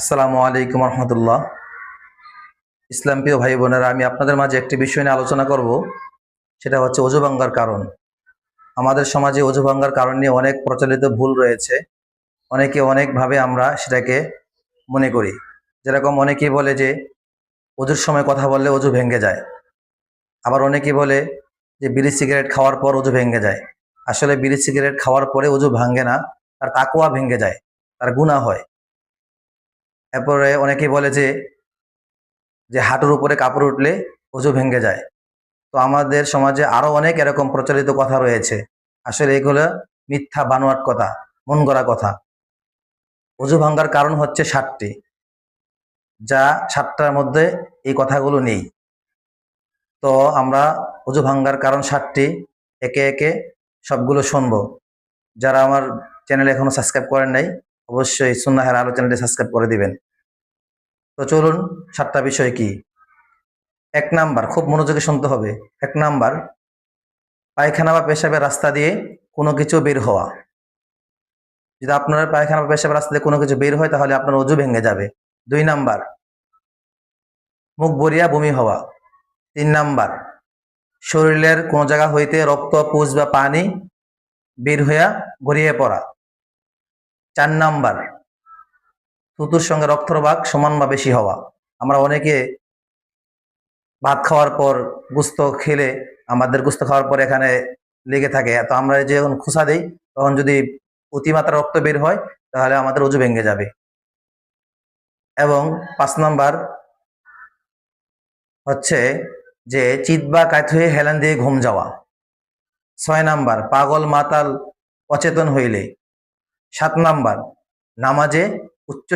আসসালামু আলাইকুম রহমতুল্লাহ। ইসলাম প্রিয় ভাই বোনেরা, আমি আপনাদের মাঝে একটি বিষয় নিয়ে আলোচনা করব। সেটা হচ্ছে অজু ভাঙ্গার কারণ। আমাদের সমাজে অজু ভাঙ্গার কারণ নিয়ে অনেক প্রচলিত ভুল রয়েছে। অনেকে অনেকভাবে আমরা সেটাকে মনে করি। যেরকম অনেকেই বলে যে অজুর সময় কথা বললে অজু ভেঙে যায়। আবার অনেকেই বলে যে বিড়ি সিগারেট খাওয়ার পর অজু ভেঙে যায়। আসলে বিড়ি সিগারেট খাওয়ার পরে অজু ভাঙে না, তার তাকওয়া ভেঙে যায়, তার গুনাহ হয়। এরপরে অনেকেই বলে যে যে হাঁটুর উপরে কাপড় উঠলে অজু ভেঙে যায়। তো আমাদের সমাজে আরো অনেক এরকম প্রচলিত কথা রয়েছে। আসলে এগুলো মিথ্যা বানোয়াট কথা, মন গড়া কথা। অজু ভাঙ্গার কারণ হচ্ছে 7টি, যা 7টার মধ্যে এই কথাগুলো নেই। তো আমরা অজু ভাঙ্গার কারণ 7টি একে একে সবগুলো শুনবো। যারা আমার চ্যানেল এখনো সাবস্ক্রাইব করেন নাই, অবশ্যই সুন্নাহের আলো চ্যানেলটি সাবস্ক্রাইব করে দিবেন। তো চলুন, 7টা বিষয় কি। 1 নাম্বার, খুব মনোযোগে শুনতে হবে। 1 নাম্বার, পায়খানা বা পেশাবের রাস্তা দিয়ে কোনো কিছু বের হওয়া। যদি আপনার পায়খানা বা পেশাবের রাস্তা দিয়ে কোনো কিছু বের হয় তাহলে আপনার অজু ভেঙে যাবে। 2 নাম্বার, মুখ ভরিয়া বমি হওয়া। 3 নাম্বার, শরীরের কোনো জায়গা হইতে রক্ত, পুজ বা পানি বের হইয়া গড়িয়ে পড়া। 4 নাম্বার, থুতুর সঙ্গে রক্তর ভাগ সমান বা বেশি হওয়া। আমরা অনেকে ভাত খাওয়ার পর গোস্ত খেলে, আমাদের গোস্ত খাওয়ার পর এখানে লেগে থাকে, তো আমরা যখন খোসা দিই তখন যদি অতিমাত্রা রক্ত বের হয় তাহলে আমাদের অজু ভেঙে যাবে। এবং 5 নাম্বার হচ্ছে যে চিত বা কাত হয়ে হেলান দিয়ে ঘুম যাওয়া। 6 নাম্বার, পাগল মাতাল অচেতন হইলে। 7 নাম্বার, নামাজে উচ্চ